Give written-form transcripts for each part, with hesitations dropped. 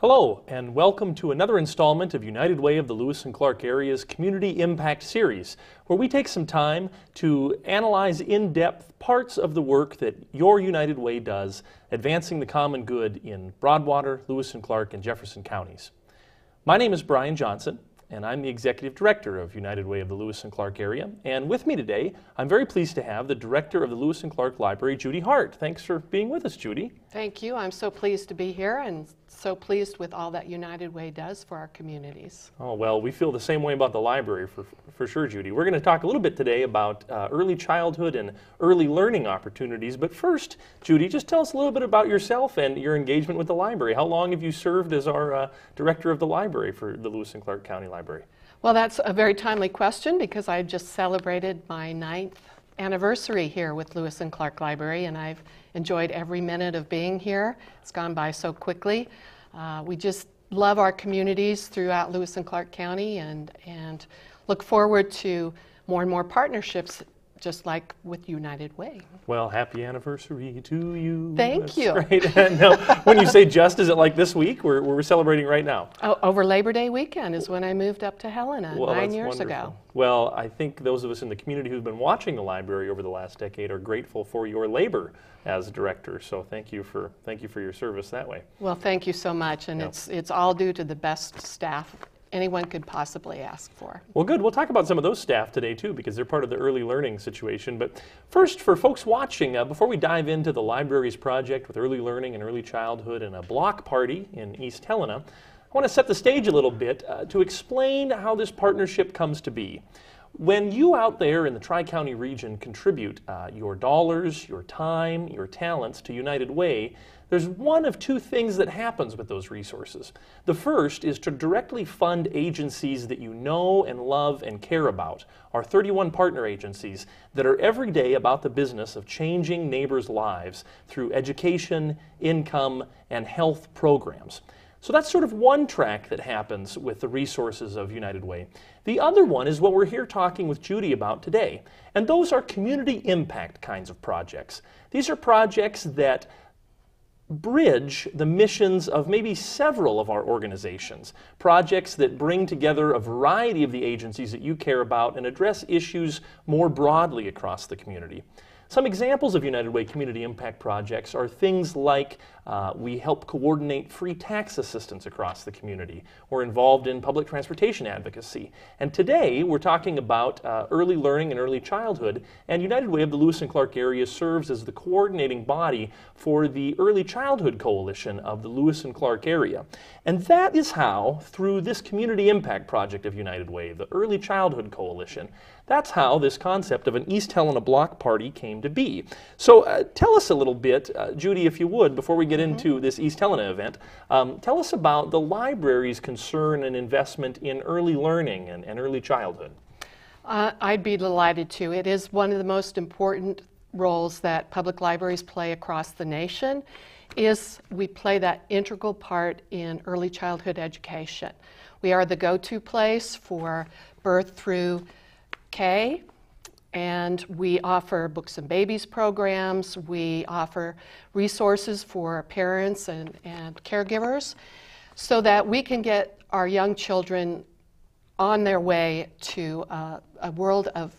Hello, and welcome to another installment of United Way of the Lewis and Clark Area's Community Impact Series, where we take some time to analyze in depth parts of the work that your United Way does, advancing the common good in Broadwater, Lewis and Clark, and Jefferson counties. My name is Brian Johnson, and I'm the Executive Director of United Way of the Lewis and Clark Area. And with me today, I'm very pleased to have the Director of the Lewis and Clark Library, Judy Hart. Thanks for being with us, Judy. Thank you. I'm so pleased to be here and so pleased with all that United Way does for our communities. Oh, well, we feel the same way about the library for sure, Judy. We're going to talk a little bit today about early childhood and early learning opportunities. But first, Judy, just tell us a little bit about yourself and your engagement with the library. How long have you served as our Director of the Library for the Lewis and Clark County Library? Well, that's a very timely question because I just celebrated my 9th anniversary here with Lewis and Clark Library, and I've enjoyed every minute of being here. It's gone by so quickly. We just love our communities throughout Lewis and Clark County and look forward to more and more partnerships, just like with United Way. Well, happy anniversary to you. Thank you. Great. Now, when you say just, is it like this week? We're celebrating right now. Oh, over Labor Day weekend is when I moved up to Helena 9 years wonderful. ago. Well, I think those of us in the community who've been watching the library over the last decade are grateful for your labor as director. So thank you for your service that way. Well, thank you so much, and it's all due to the best staff anyone could possibly ask for. Well, good. We'll talk about some of those staff today, too, because they're part of the early learning situation. But first, for folks watching, before we dive into the library's project with early learning and early childhood and a block party in East Helena, I want to set the stage a little bit to explain how this partnership comes to be. When you out there in the Tri-County region contribute your dollars, your time, your talents to United Way, there's one of two things that happens with those resources. The first is to directly fund agencies that you know and love and care about, our 31 partner agencies that are every day about the business of changing neighbors' lives through education, income, and health programs. So that's sort of one track that happens with the resources of United Way. The other one is what we're here talking with Judy about today, and those are community impact kinds of projects. These are projects that bridge the missions of maybe several of our organizations, projects that bring together a variety of the agencies that you care about and address issues more broadly across the community. Some examples of United Way community impact projects are things like we help coordinate free tax assistance across the community. We're involved in public transportation advocacy. And today we're talking about early learning and early childhood, and United Way of the Lewis and Clark area serves as the coordinating body for the Early Childhood Coalition of the Lewis and Clark area. And that is how, through this community impact project of United Way, the Early Childhood Coalition, that's how this concept of an East Helena block party came to be. So tell us a little bit, Judy, if you would, before we get into this East Helena event, tell us about the library's concern and investment in early learning and early childhood. I'd be delighted to. It is one of the most important roles that public libraries play across the nation. We play that integral part in early childhood education. We are the go-to place for birth through K, and we offer books and babies programs. We offer resources for parents and caregivers so that we can get our young children on their way to a world of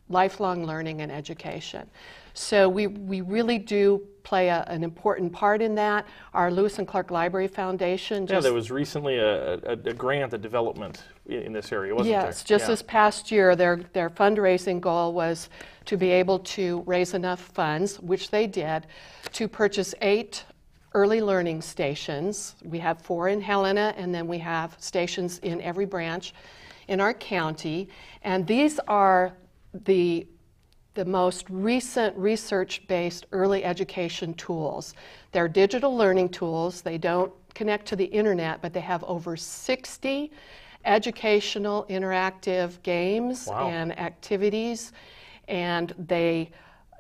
lifelong learning and education. So we really do play an important part in that. Our Lewis and Clark Library Foundation there was recently a grant, a development in this area, wasn't there? Yes, just this past year, their fundraising goal was to be able to raise enough funds, which they did, to purchase 8 early learning stations. We have 4 in Helena, and then we have stations in every branch in our county. And these are the most recent research-based early education tools. They're digital learning tools. They don't connect to the internet, but they have over 60 educational interactive games and activities. And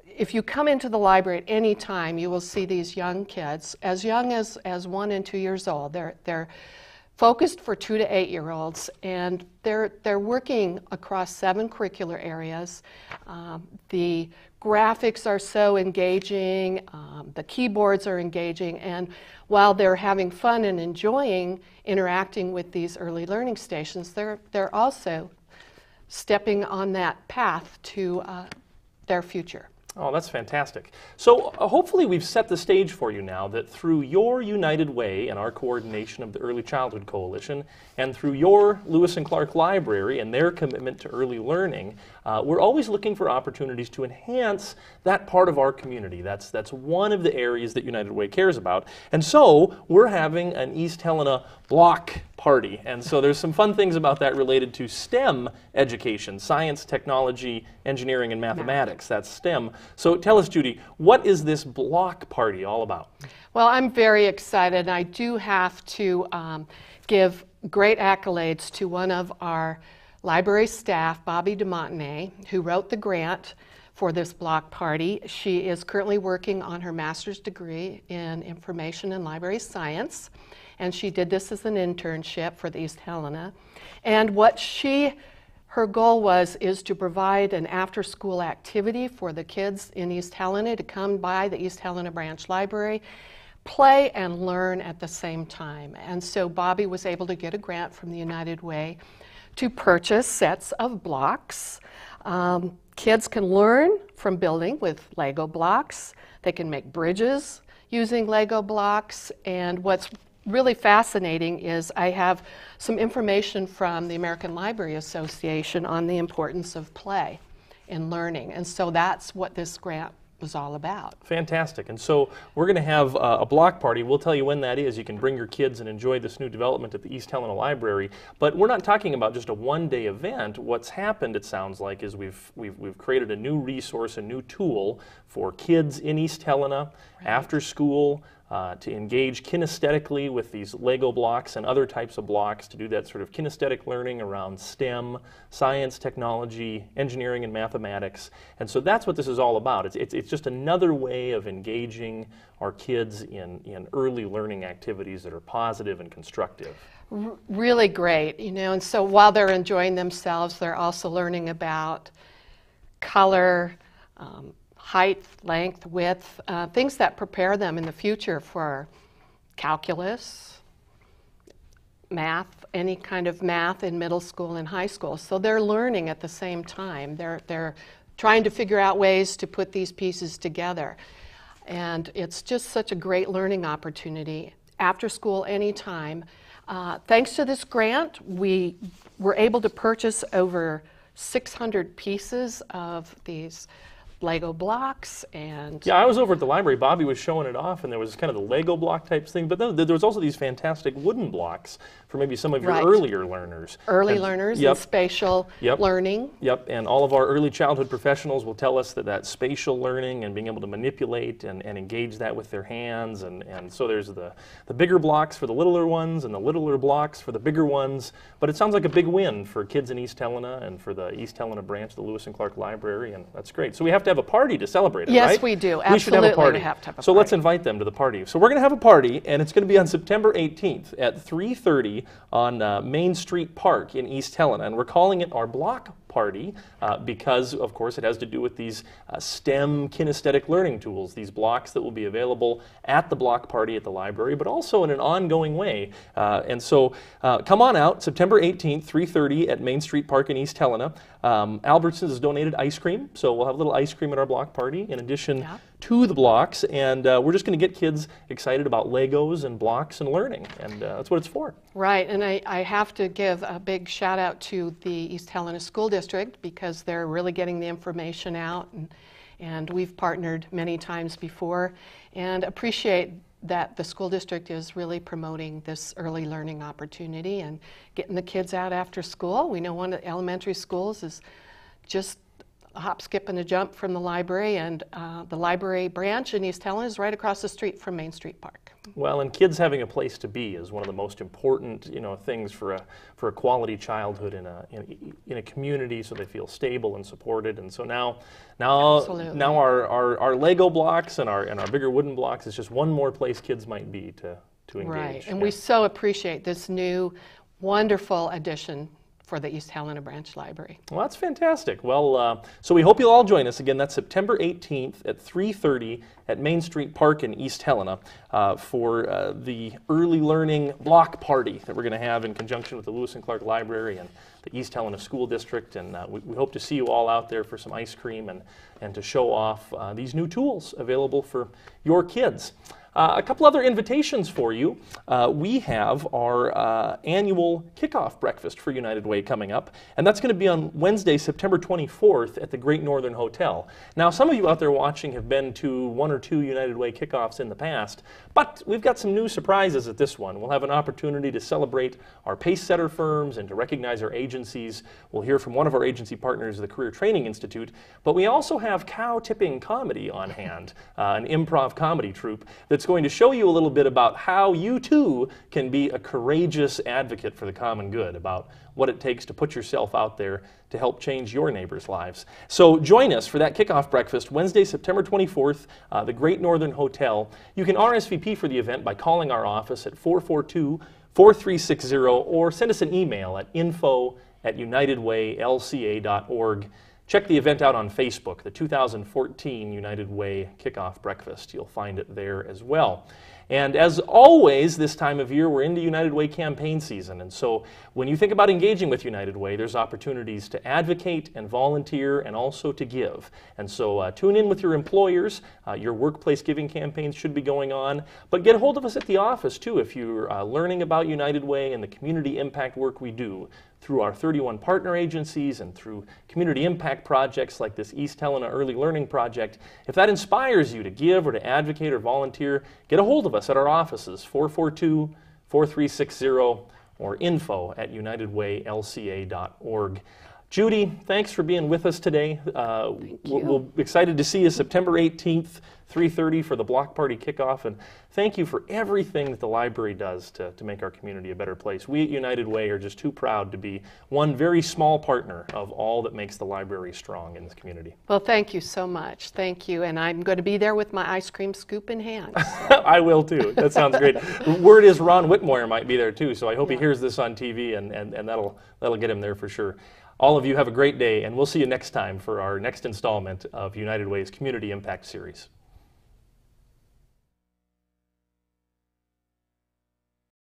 if you come into the library at any time, you will see these young kids, as young as 1 and 2 years old. They're focused for 2 to 8-year-olds, and they're working across 7 curricular areas. The graphics are so engaging, the keyboards are engaging, and while they're having fun and enjoying interacting with these early learning stations, they're also stepping on that path to their future. Oh, that's fantastic. So hopefully we've set the stage for you now that through your United Way and our coordination of the Early Childhood Coalition and through your Lewis and Clark Library and their commitment to early learning, we're always looking for opportunities to enhance that part of our community. That's one of the areas that United Way cares about. And so we're having an East Helena block party. And so there's some fun things about that related to STEM education, science, technology, engineering, and mathematics. That's STEM. So tell us, Judy, what is this block party all about? Well, I'm very excited, and I do have to give great accolades to one of our library staff, Bobby DeMontenay, who wrote the grant for this block party. She is currently working on her master's degree in information and library science, and she did this as an internship for the East Helena. And what her goal is to provide an after-school activity for the kids in East Helena to come by the East Helena Branch Library, play and learn at the same time. And so Bobby was able to get a grant from the United Way to purchase sets of blocks. Kids can learn from building with Lego blocks. They can make bridges using Lego blocks. And what's really fascinating is I have some information from the American Library Association on the importance of play in learning. And so that's what this grant was all about. Fantastic. And so we're going to have a block party. We'll tell you when that is. You can bring your kids and enjoy this new development at the East Helena Library. But we're not talking about just a one-day event. What's happened, it sounds like, is we've created a new resource, a new tool for kids in East Helena after school to engage kinesthetically with these Lego blocks and other types of blocks, to do that sort of kinesthetic learning around STEM, science, technology, engineering, and mathematics. And so that's what this is all about. It's just another way of engaging our kids in early learning activities that are positive and constructive. Really great, and so while they're enjoying themselves, they're also learning about color, height, length, width, things that prepare them in the future for calculus, math, any kind of math in middle school and high school. So they're learning at the same time. They're trying to figure out ways to put these pieces together. And it's just such a great learning opportunity. After school, anytime. Thanks to this grant, we were able to purchase over 600 pieces of these Lego blocks. And yeah, I was over at the library. Bobby was showing it off, and there was kind of the Lego block type thing, but then there was also these fantastic wooden blocks for maybe some of your earlier learners. Early learners and spatial learning. Yep, and all of our early childhood professionals will tell us that spatial learning and being able to manipulate and engage that with their hands, and so there's the bigger blocks for the littler ones and the littler blocks for the bigger ones, but it sounds like a big win for kids in East Helena and for the East Helena branch of the Lewis and Clark Library, and that's great. So we have to have a party to celebrate it, right? Yes, we do. Absolutely. We should have a party. We have to have a so party. let's invite them to the party. So we're going to have a party, and it's going to be on September 18th at 3:30 on Main Street Park in East Helena, and we're calling it our block party because, of course, it has to do with these STEM kinesthetic learning tools, these blocks that will be available at the block party at the library, but also in an ongoing way. And so come on out, September 18th, 3:30 at Main Street Park in East Helena. Albertsons has donated ice cream, so we'll have a little ice cream at our block party in addition to the blocks, and we're just going to get kids excited about Legos and blocks and learning, and that's what it's for. Right, and I have to give a big shout out to the East Helena School District because they're really getting the information out, and we've partnered many times before, and appreciate that the school district is really promoting this early learning opportunity and getting the kids out after school. We know one of the elementary schools is just a hop, skip, and a jump from the library, and the library branch in East Helena is right across the street from Main Street Park. Well, and kids having a place to be is one of the most important, things for a quality childhood in a community, so they feel stable and supported. And so now our Lego blocks and our bigger wooden blocks is just one more place kids might be to to engage. Right, and Yeah. we so appreciate this new wonderful addition for the East Helena Branch Library. Well, that's fantastic. Well, so we hope you'll all join us again. That's September 18th at 3:30 at Main Street Park in East Helena for the early learning block party that we're going to have in conjunction with the Lewis and Clark Library and the East Helena School District. And we hope to see you all out there for some ice cream and to show off these new tools available for your kids. A couple other invitations for you. We have our annual kickoff breakfast for United Way coming up, and that's going to be on Wednesday, September 24th at the Great Northern Hotel. Now, some of you out there watching have been to one or two United Way kickoffs in the past, but we've got some new surprises at this one. We'll have an opportunity to celebrate our pace setter firms and to recognize our agencies. We'll hear from one of our agency partners, the Career Training Institute, but we also have Cow Tipping Comedy on hand, an improv comedy troupe that's going to show you a little bit about how you too can be a courageous advocate for the common good, about what it takes to put yourself out there to help change your neighbors' lives. So join us for that kickoff breakfast Wednesday, September 24th, the Great Northern Hotel. You can RSVP for the event by calling our office at 442-4360 or send us an email at info@unitedwaylca.org. Check the event out on Facebook, the 2014 United Way Kickoff Breakfast. You'll find it there as well. And as always, this time of year, we're into United Way campaign season. And so when you think about engaging with United Way, there's opportunities to advocate and volunteer and also to give. And so tune in with your employers. Your workplace giving campaigns should be going on. But get a hold of us at the office, too, if you're learning about United Way and the community impact work we do through our 31 partner agencies and through community impact projects like this East Helena Early Learning Project. If that inspires you to give or to advocate or volunteer, get a hold of us at our offices, 442-4360 or info@unitedwaylca.org. Judy, thanks for being with us today. We'll be excited to see you September 18th, 3:30 for the block party kickoff. And thank you for everything that the library does to make our community a better place. We at United Way are just too proud to be one very small partner of all that makes the library strong in this community. Well, thank you so much. Thank you. And I'm going to be there with my ice cream scoop in hand. I will too. That sounds great. Word is Ron Whitmore might be there too, so I hope he hears this on TV and that'll get him there for sure. All of you have a great day, and we'll see you next time for our next installment of United Way's Community Impact Series.